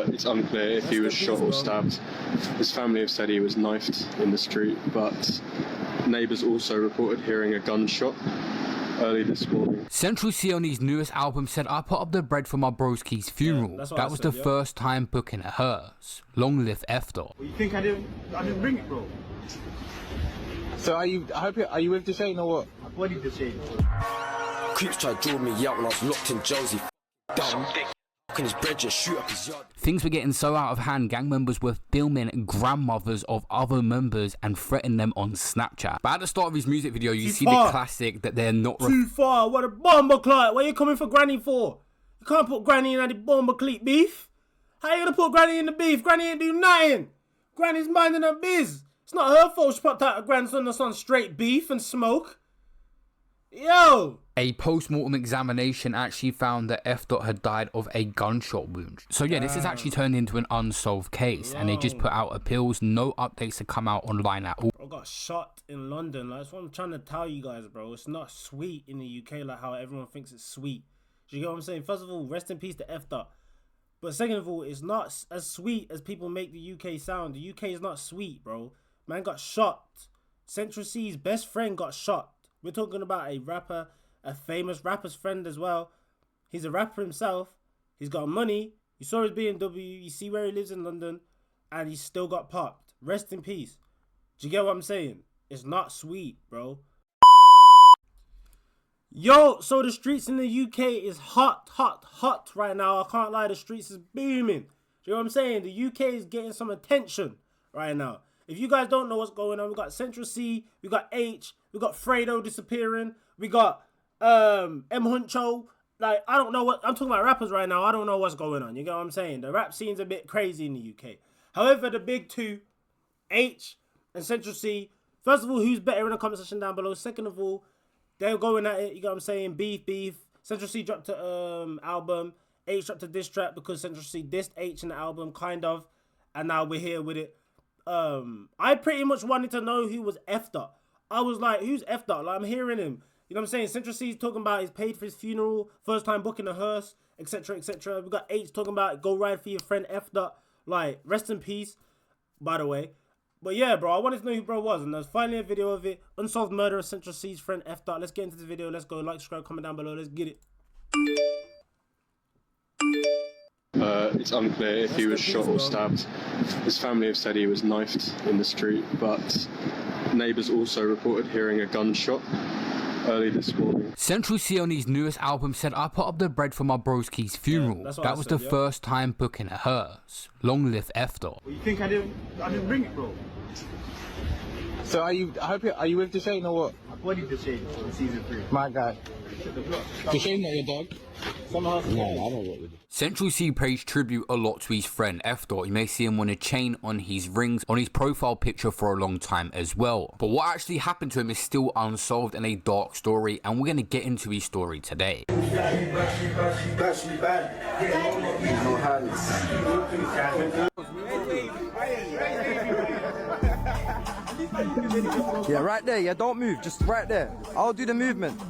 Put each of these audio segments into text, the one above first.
It's unclear if he was shot or stabbed. His family have said he was knifed in the street, but neighbours also reported hearing a gunshot early this morning. Central C on his newest album said, "I put up the bread for my broski's funeral. Yeah, that was the first time booking a hearse. Long live F-Dot." Well, you think I didn't bring it, bro? So are you with Deshane or what? I bodied the shade. Creeps tried to draw me out when I was locked in Josie. Dumb. Can his bread just shoot up his yard? Things were getting so out of hand, gang members were filming grandmothers of other members and threatening them on Snapchat. But at the start of his music video, you see the classic that they're not... Too far, what a bomber clot. What are you coming for Granny for? You can't put Granny in the bomber cleat beef. How you gonna put Granny in the beef? Granny ain't do nothing. Granny's minding her biz. It's not her fault she popped out her grandson on straight beef and smoke. Yo! A post-mortem examination actually found that F-Dot had died of a gunshot wound. So yeah, this has actually turned into an unsolved case. And they just put out appeals, no updates to come out online at all. Bro got shot in London. Like, that's what I'm trying to tell you guys, bro. It's not sweet in the UK like how everyone thinks it's sweet. Do you get what I'm saying? First of all, rest in peace to F-Dot. But second of all, it's not as sweet as people make the UK sound. The UK is not sweet, bro. Man got shot. Central C's best friend got shot. We're talking about a rapper, a famous rapper's friend as well. He's a rapper himself. He's got money. You saw his BMW. You see where he lives in London. And he's still got popped. Rest in peace. Do you get what I'm saying? It's not sweet, bro. Yo, so the streets in the UK is hot, hot, hot right now. I can't lie, the streets is booming. Do you know what I'm saying? The UK is getting some attention right now. If you guys don't know what's going on, we got Central C, we got Aitch, we got Fredo disappearing, we got M Huncho. Like, I don't know what, I'm talking about rappers right now. I don't know what's going on. You get what I'm saying? The rap scene's a bit crazy in the UK. However, the big two, Aitch and Central C, first of all, who's better in the comment section down below? Second of all, they're going at it, you get what I'm saying? Beef. Central C dropped a album. Aitch dropped a diss track because Central C dissed Aitch in the album, kind of. And now we're here with it. I pretty much wanted to know who was F-Dot. I was like, who's F-Dot? Like, I'm hearing him. You know what I'm saying? Central C's talking about he's paid for his funeral, first time booking a hearse, etc., etc. We got Aitch talking about go ride for your friend F-Dot. Like, rest in peace, by the way. But yeah, bro, I wanted to know who bro was, and there's finally a video of it. Unsolved murder of Central C's friend F-Dot. Let's get into the video. Let's go. Like, subscribe, comment down below. Let's get it. It's unclear if he was shot or stabbed. His family have said he was knifed in the street, but neighbours also reported hearing a gunshot early this morning. Central C on his newest album said, "I put up the bread for my broski's funeral. That was the first time booking a hearse. Long live F-Dot." Well, you think I didn't bring it, bro? So are you with Deshane or what? I bodied the shade in season 3. My guy. Deshane not your dog? Somehow. No, I don't work with him. Central C pays tribute a lot to his friend F-Dot. You may see him on a chain on his rings, on his profile picture for a long time as well. But what actually happened to him is still unsolved and a dark story, and we're going to get into his story today. Yeah, right there. Yeah, don't move. Just right there. I'll do the movement.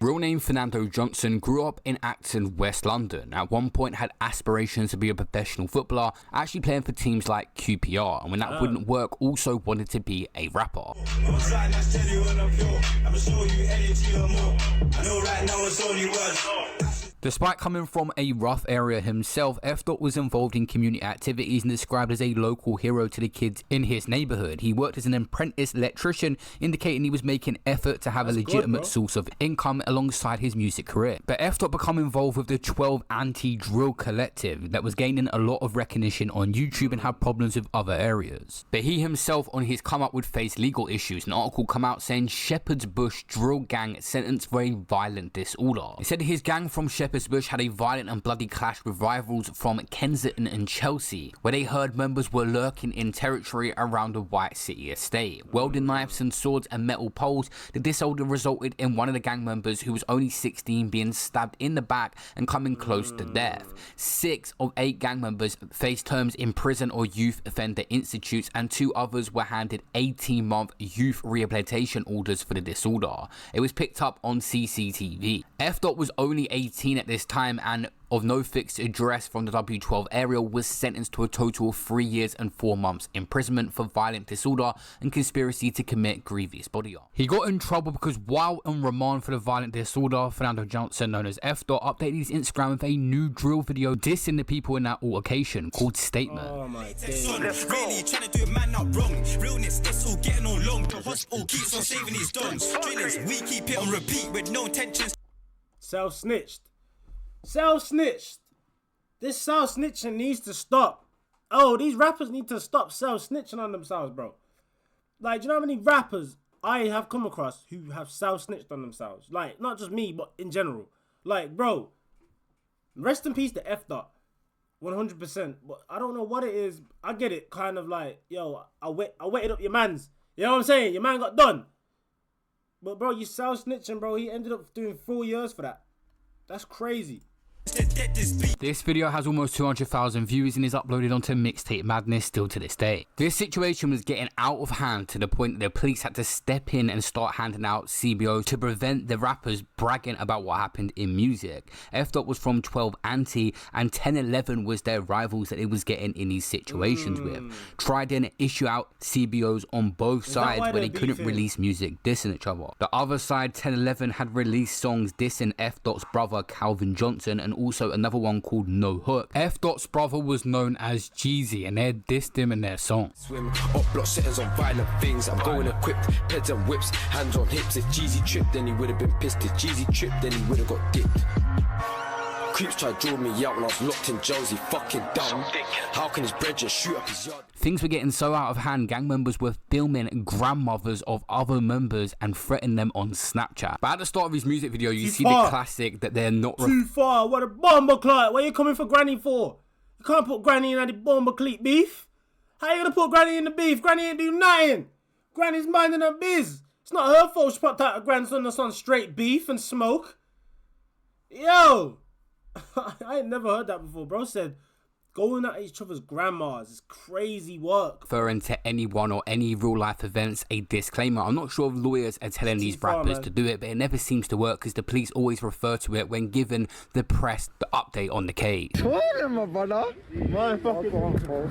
Real name Fernando Johnson grew up in Acton, West London. At one point had aspirations to be a professional footballer, actually playing for teams like QPR, and when that wouldn't work, also wanted to be a rapper. Despite coming from a rough area himself, F-Dot was involved in community activities and described as a local hero to the kids in his neighborhood. He worked as an apprentice electrician, indicating he was making effort to have a legitimate source of income alongside his music career. But F-Dot became involved with the 12 Anti-Drill Collective that was gaining a lot of recognition on YouTube and had problems with other areas. But he himself on his come up would face legal issues. An article come out saying Shepherd's Bush drill gang sentenced for a violent disorder. He said his gang from Shepherd's Bush had a violent and bloody clash with rivals from Kensington and Chelsea, where they heard members were lurking in territory around the White City estate. Welding knives and swords and metal poles, the disorder resulted in one of the gang members, who was only 16, being stabbed in the back and coming close to death. 6 of 8 gang members faced terms in prison or youth offender institutes, and 2 others were handed 18-month youth rehabilitation orders for the disorder. It was picked up on CCTV. F-Dot was only 18 at this time and of no fixed address from the W12 area, was sentenced to a total of 3 years and 4 months imprisonment for violent disorder and conspiracy to commit grievous body harm. He got in trouble because while on remand for the violent disorder, Fernando Johnson, known as F. updated his Instagram with a new drill video dissing the people in that altercation called Statement. Oh my days. Really trying to do a man not wrong. Realness, it's all getting all long. The hospital keeps on saving his dons. Drillers, we keep it on repeat with no intentions. Self-snitched. Self-snitched. This self-snitching needs to stop. Oh, these rappers need to stop self-snitching on themselves, bro. Like, do you know how many rappers I have come across who have self-snitched on themselves? Like, not just me, but in general. Like, bro, rest in peace to F. 100%. But I don't know what it is. I get it, kind of like, yo, I wetted up your mans. You know what I'm saying? Your man got done. But, bro, you self-snitching, bro. He ended up doing 4 years for that. That's crazy. This video has almost 200,000 views and is uploaded onto Mixtape Madness still to this day. This situation was getting out of hand to the point that the police had to step in and start handing out CBOs to prevent the rappers bragging about what happened in music. F. was from 12 Anti and 1011 was their rivals that it was getting in these situations with. Tried to issue out CBOs on both sides where they couldn't release music dissing each other. The other side, 1011, had released songs dissing F.'s brother Calvin Johnson and also another one called No Hook. F.'s brother was known as Jeezy and they dissed him in their song. Swim up block settings on violent things. I'm going equipped, peds and whips, hands on hips. If Jeezy tripped, then he would have been pissed. If Jeezy tripped, then he would have got dipped. Creeps tried to draw me out when I was locked in Josie, fucking dumb. How can his bread just shoot up his yard? Things were getting so out of hand, gang members were filming grandmothers of other members and threatening them on Snapchat. But at the start of his music video, you see the classic that they're not... Too far, what a bomber clock. What are you coming for Granny for? You can't put Granny in the bomber cleat beef. How you gonna put Granny in the beef? Granny ain't do nothing. Granny's minding her biz. It's not her fault she popped out her grandson that's on straight beef and smoke. Yo! I ain't never heard that before. Bro said going at each other's grandmas is crazy work. Referring to anyone or any real life events, a disclaimer. I'm not sure if lawyers are telling these rappers to do it, but it never seems to work because the police always refer to it when given the press the update on the case. Told him, my brother. My fucking uncle.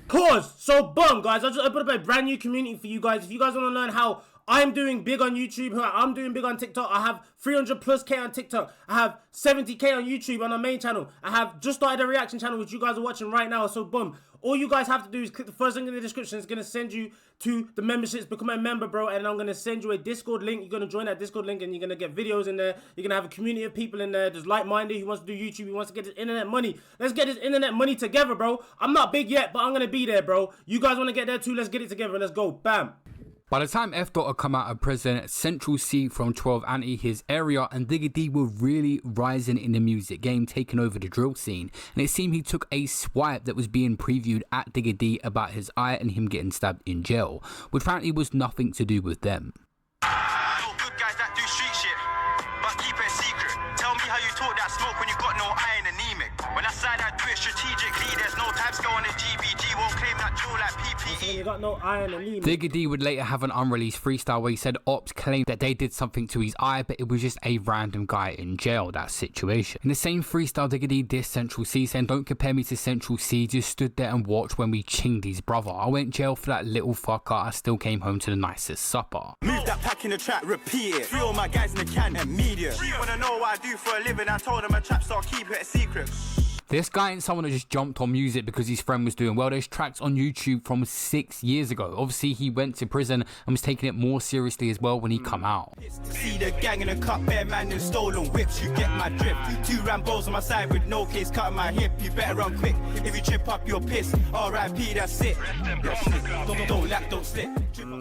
Pause. So boom, guys, I just opened up a brand new community for you guys. If you guys want to learn how I'm doing big on YouTube, how I'm doing big on TikTok, I have 300+ on TikTok. I have 70k on YouTube on our main channel. I have just started a reaction channel which you guys are watching right now. So boom, all you guys have to do is click the first link in the description. It's gonna send you to the memberships. Become a member, bro, and I'm gonna send you a Discord link. You're gonna join that Discord link and you're gonna get videos in there. You're gonna have a community of people in there. There's like-minded who wants to do YouTube, who wants to get this internet money. Let's get this internet money together, bro. I'm not big yet, but I'm gonna be there, bro. You guys wanna get there too? Let's get it together. Let's go. Bam. By the time F. had come out of prison, Central C from 12 Anti, his area, and Digga D were really rising in the music game, taking over the drill scene. And it seemed he took a swipe that was being previewed at Digga D about his eye and him getting stabbed in jail, which apparently was nothing to do with them. No good guys that do street shit, but keep it secret. Tell me how you talk that smoke when you got no iron anemic. When I side I do it strategically, there's no time scale on the GBG, won't claim that drill like PPE. You got no iron anemic. Digga D would later have an unreleased freestyle where he said Ops claimed that they did something to his eye, but it was just a random guy in jail, that situation. In the same freestyle, Digga D dissed Central C, saying, "Don't compare me to Central C, just stood there and watched when we chinged his brother. I went jail for that little fucker, I still came home to the nicest supper." Move that pack in the trap, repeat it. 3 all my guys in the can and media. She wanna know what I do for a living, I told them a trap star, keep it a secret. This guy ain't someone that just jumped on music because his friend was doing well. There's tracks on YouTube from 6 years ago. Obviously, he went to prison and was taking it more seriously as well when he come out. See the gang in a cup, bear man and stolen whips. You get my drip. 2 Rambos on my side with no case, cutting my hip. You better run quick. If you trip up, you're pissed. R.I.P. That's it. Don't lack, don't slip.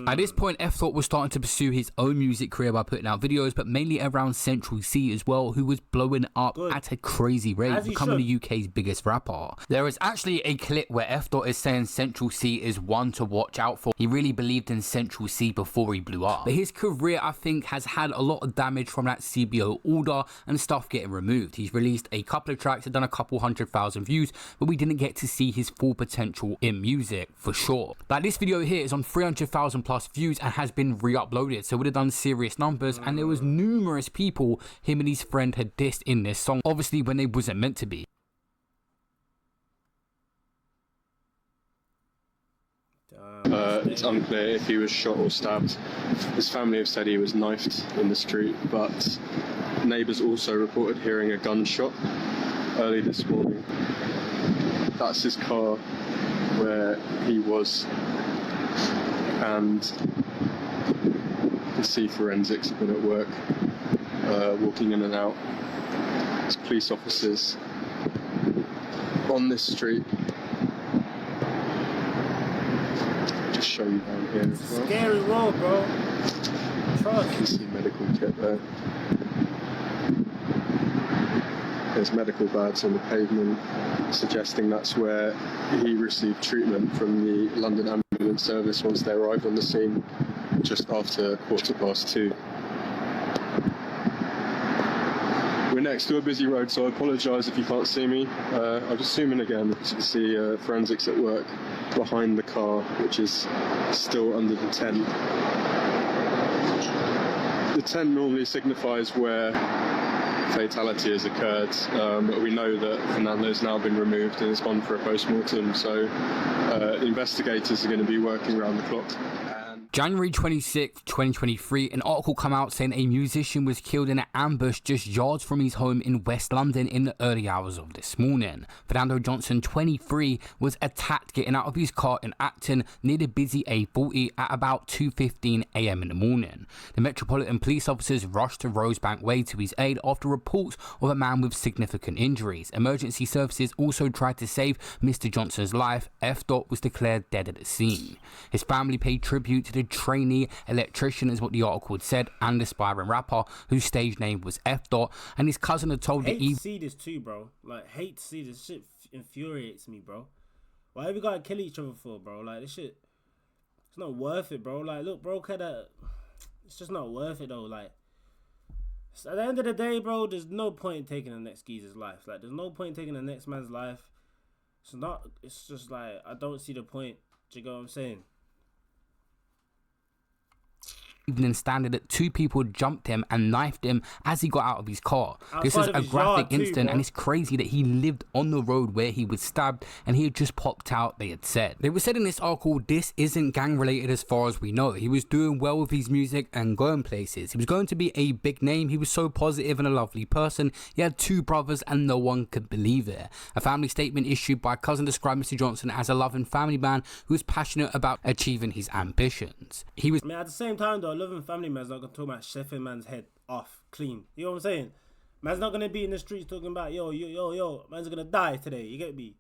At this point, F was starting to pursue his own music career by putting out videos, but mainly around Central C as well, who was blowing up at a crazy rate, becoming the UK's UK's biggest rapper. There is actually a clip where F Dot is saying Central C is one to watch out for. He really believed in Central C before he blew up. But his career, I think, has had a lot of damage from that CBO order and stuff getting removed. He's released a couple of tracks, had done a couple 100,000 views, but we didn't get to see his full potential in music, for sure. Like, this video here is on 300,000 plus views and has been re-uploaded, so it would have done serious numbers, and there was numerous people him and his friend had dissed in this song, obviously when they wasn't meant to be. It's unclear if he was shot or stabbed. His family have said he was knifed in the street, but neighbours also reported hearing a gunshot early this morning. That's his car where he was, and you can see forensics have been at work, walking in and out. There's police officers on this street. Show you down here as well. Scary road, bro. Trust. You can see medical kit there. There's medical bags on the pavement, suggesting that's where he received treatment from the London Ambulance Service once they arrived on the scene just after 2:15. We're next to a busy road, so I apologise if you can't see me. I'm just zooming again, because you can see forensics at work behind the car, which is still under the tent. The tent normally signifies where fatality has occurred, but we know that Fernando's now been removed and has gone for a post-mortem, so investigators are going to be working around the clock. January 26, 2023, an article come out saying a musician was killed in an ambush just yards from his home in West London in the early hours of this morning. Fernando Johnson, 23, was attacked getting out of his car in Acton near the busy A40 at about 2:15 a.m. in the morning. The Metropolitan Police officers rushed to Rosebank Way to his aid after reports of a man with significant injuries. Emergency services also tried to save Mr. Johnson's life. F. Dot was declared dead at the scene. His family paid tribute to the trainee electrician, is what the article had said, and aspiring rapper whose stage name was F. Dot, and his cousin had told hate to see this too, bro. Like, hate to see this shit. Infuriates me, bro. Why have we gotta kill each other for, bro? Like, this shit, it's not worth it, bro. Like, look, bro, it's just not worth it though. Like, at the end of the day, bro, there's no point in taking the next geezer's life. Like, there's no point in taking the next man's life. It's just like, I don't see the point. Do you get what I'm saying? Evening Standard that two people jumped him and knifed him as he got out of his car. This is a graphic incident, and it's crazy that he lived on the road where he was stabbed and he had just popped out, they had said. They were said in this article, this isn't gang related as far as we know. He was doing well with his music and going places. He was going to be a big name. He was so positive and a lovely person. He had two brothers and no one could believe it. A family statement issued by cousin described Mr. Johnson as a loving family man who was passionate about achieving his ambitions. He was, I mean, at the same time though, a loving family man's not gonna talk about chefing man's head off clean. You know what I'm saying? Man's not gonna be in the streets talking about yo, man's gonna die today. You get me?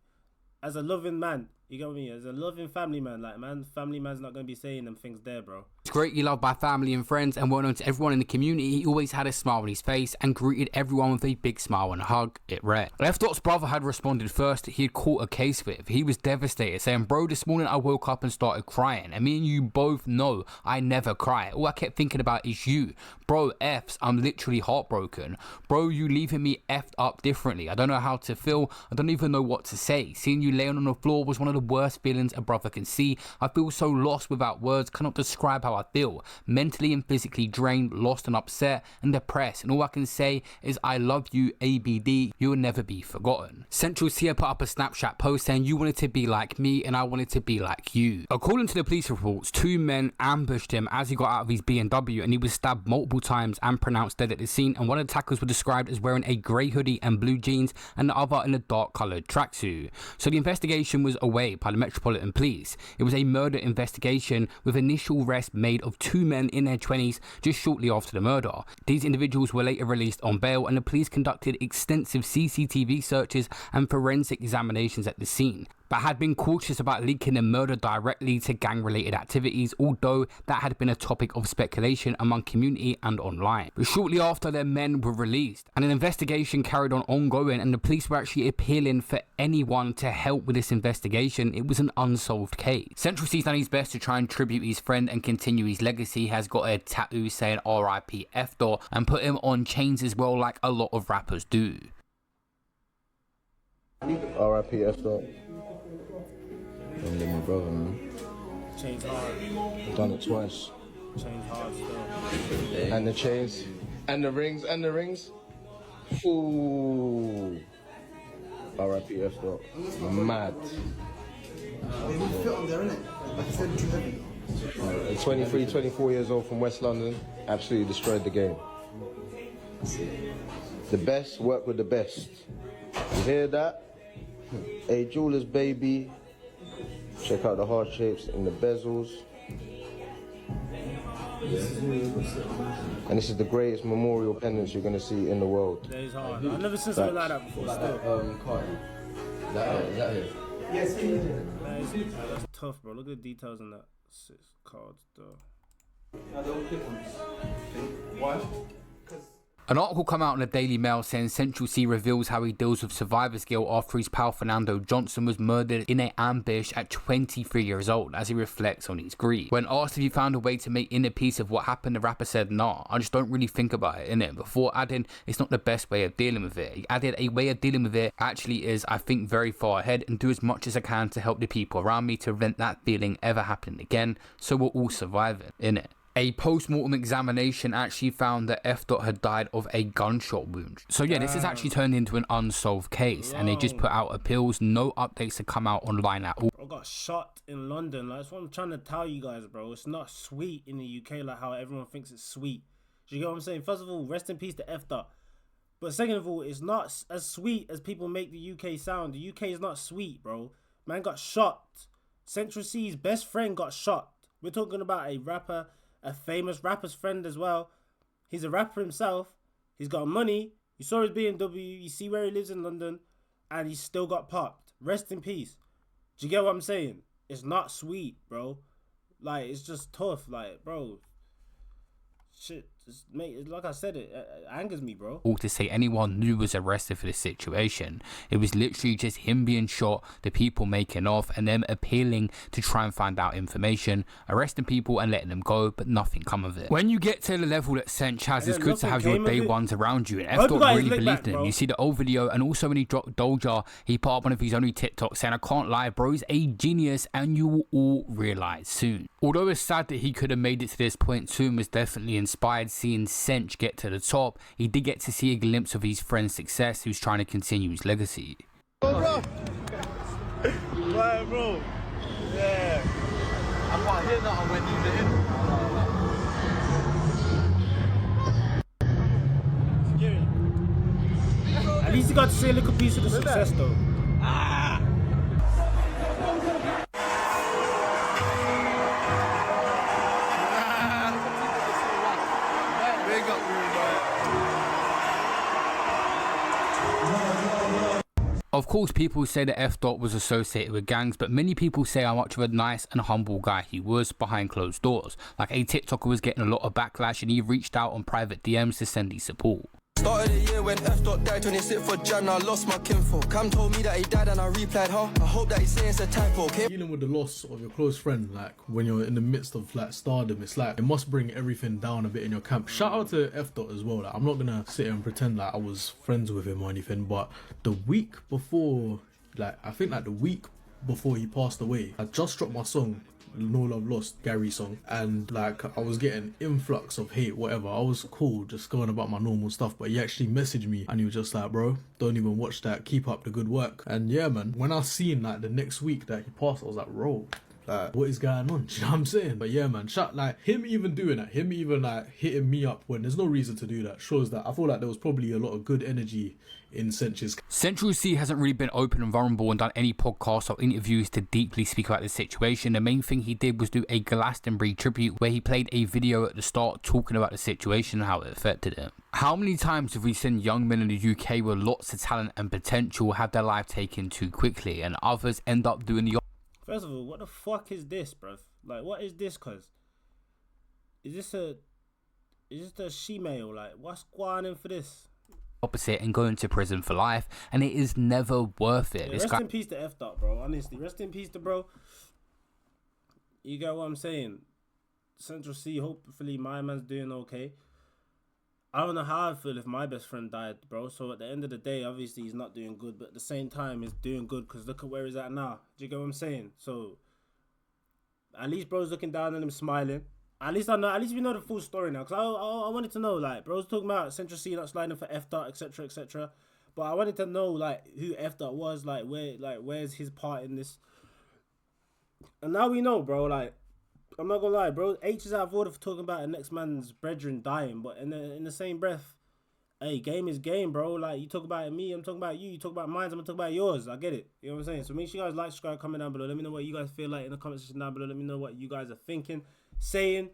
As a loving man, you get me? As a loving family man, like, family man's not gonna be saying them things there, bro. He's greatly loved by family and friends and well known to everyone in the community. He always had a smile on his face and greeted everyone with a big smile and a hug, it read. F. Dot's brother had responded first. He had caught a case with. He was devastated, saying, bro, this morning I woke up and started crying. And me and you both know I never cry. All I kept thinking about is you. Bro, F's, I'm literally heartbroken. Bro, you leaving me effed up differently. I don't know how to feel. I don't even know what to say. Seeing you laying on the floor was one of the worst feelings a brother can see. I feel so lost without words, cannot describe how I feel. Mentally and physically drained, lost and upset and depressed. And all I can say is I love you, ABD. You will never be forgotten. Central Tia put up a Snapchat post saying you wanted to be like me and I wanted to be like you. According to the police reports, two men ambushed him as he got out of his BMW and he was stabbed multiple times and pronounced dead at the scene. And one of the attackers were described as wearing a grey hoodie and blue jeans and the other in a dark coloured tracksuit. So the investigation was away by the Metropolitan Police. It was a murder investigation with initial arrest made of two men in their 20s just shortly after the murder. These individuals were later released on bail and the police conducted extensive CCTV searches and forensic examinations at the scene. but had been cautious about linking the murder directly to gang-related activities, although that had been a topic of speculation among community and online. But shortly after, their men were released, and an investigation carried on ongoing, and the police were actually appealing for anyone to help with this investigation. It was an unsolved case. Central C's done his best to try and tribute his friend and continue his legacy. He has got a tattoo saying RIP F Dot and put him on chains as well, like a lot of rappers do. RIP F Dot. Don't let my brother, man. Chains hard. I've done it twice. Chains hard still. And the chains. And the rings. And the rings. Ooh. RIP F Dot. Mad. 23, 24 years old from West London. Absolutely destroyed the game. The best work with the best. You hear that? A jeweler's baby. Check out the heart shapes and the bezels. And this is the greatest memorial pendants you're gonna see in the world. That is hard. I've never seen something like that before. Still. Is that it? Yes. That's tough, bro. Look at the details on that. 6 cards, though. Why? An article come out in the Daily Mail saying Central C reveals how he deals with survivor's guilt after his pal Fernando Johnson was murdered in an ambush at 23 years old, as he reflects on his grief. When asked if he found a way to make inner peace of what happened, the rapper said, "Nah, I just don't really think about it, innit?" Before adding, it's not the best way of dealing with it. He added, "A way of dealing with it actually is, I think, very far ahead and do as much as I can to help the people around me to prevent that feeling ever happening again, so we're all surviving, innit?" A post-mortem examination actually found that F Dot had died of a gunshot wound. So yeah, this has actually turned into an unsolved case, and they just put out appeals. No updates to come out online at all. Bro got shot in London. Like, that's what I'm trying to tell you guys, bro. It's not sweet in the UK like how everyone thinks it's sweet. Do you get what I'm saying? First of all, rest in peace to F Dot. But second of all, it's not as sweet as people make the UK sound. The UK is not sweet, bro. Man got shot. Central C's best friend got shot. We're talking about a rapper, a famous rapper's friend as well. He's a rapper himself. He's got money. You saw his BMW. You see where he lives in London. And he still got popped. Rest in peace. Do you get what I'm saying? It's not sweet, bro. Like, it's just tough. Like, bro. Shit. Like I said, it angers me, bro. All to say anyone new was arrested for this situation. It was literally just him being shot, the people making off, and them appealing to try and find out information, arresting people and letting them go, but nothing come of it. When you get to the level that Sench has, it's good to have your day ones around you, and F Dot really believed in him. You see the old video, and also when he dropped Doja, he put up one of his only TikToks saying, "I can't lie, bro's a genius, and you will all realize soon." Although it's sad that he could have made it to this point, Soon was definitely inspired seeing Sench get to the top. He did get to see a glimpse of his friend's success, who's trying to continue his legacy. Bro. Right, bro. Yeah. I can't hear nothing when he's in. At least he got to see a little piece of the success, though. Of course, people say that F Dot was associated with gangs, but many people say how much of a nice and humble guy he was behind closed doors. Like, a TikToker was getting a lot of backlash and he reached out on private DMs to send his support. Started the year when F Dot died, 26th for Jan, I lost my kinfolk. Cam told me that he died and I replied, huh? I hope that he's saying it's a typo, okay? Dealing with the loss of your close friend, like when you're in the midst of like stardom, it's like it must bring everything down a bit in your camp. Shout out to F Dot as well. Like, I'm not gonna sit here and pretend like I was friends with him or anything, but the week before, like I think like the week before he passed away, I just dropped my song No Love Lost, Gary song, and like I was getting influx of hate, whatever. I was cool, just going about my normal stuff, but he actually messaged me and he was just like, "Bro, don't even watch that, keep up the good work." And yeah, man, when I seen like the next week that he passed, I was like, "Bro, Like, what is going on? Do you know what I'm saying? But yeah, man, like him even doing that, him even like hitting me up when there's no reason to do that, shows that I feel like there was probably a lot of good energy in Sench's. Central C hasn't really been open and vulnerable and done any podcasts or interviews to deeply speak about the situation. The main thing he did was do a Glastonbury tribute where he played a video at the start talking about the situation and how it affected him. How many times have we seen young men in the UK with lots of talent and potential have their life taken too quickly, and others end up doing the First of all, what the fuck is this, bruv? Like, what is this, cuz? Is this a shemale? Like, what's going on for this? opposite and going to prison for life, and it is never worth it. Yeah, rest in peace to F Dot, bro. Honestly, rest in peace to bro. You get what I'm saying? Central C, hopefully my man's doing okay. I don't know how I feel if my best friend died, bro. So at the end of the day, obviously he's not doing good, but at the same time, he's doing good because look at where he's at now. Do you get what I'm saying? So at least bro's looking down at him, smiling. At least I know. At least we know the full story now. Because I wanted to know, like, bro's talking about Central C not sliding for F Dot, etc., etc. But I wanted to know, like, who F Dot was, like, where's his part in this. And now we know, bro. Like, I'm not gonna lie, bro. Aitch is out of order for talking about the next man's brethren dying, but in the same breath, hey, game is game, bro. Like, you talk about me, I'm talking about you. You talk about mine, I'm gonna talk about yours. I get it. You know what I'm saying? So make sure you guys like, subscribe, comment down below. Let me know what you guys feel like in the comment section down below. Let me know what you guys are thinking, saying,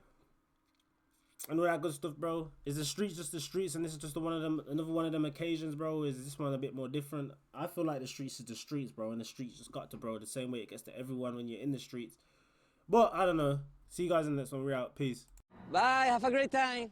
and all that good stuff, bro. Is the streets just the streets, and this is just another one of them occasions, bro? Is this one a bit more different? I feel like the streets is the streets, bro, and the streets just got to, bro, the same way it gets to everyone when you're in the streets. But I don't know. See you guys in the next one. We're out. Peace. Bye. Have a great time.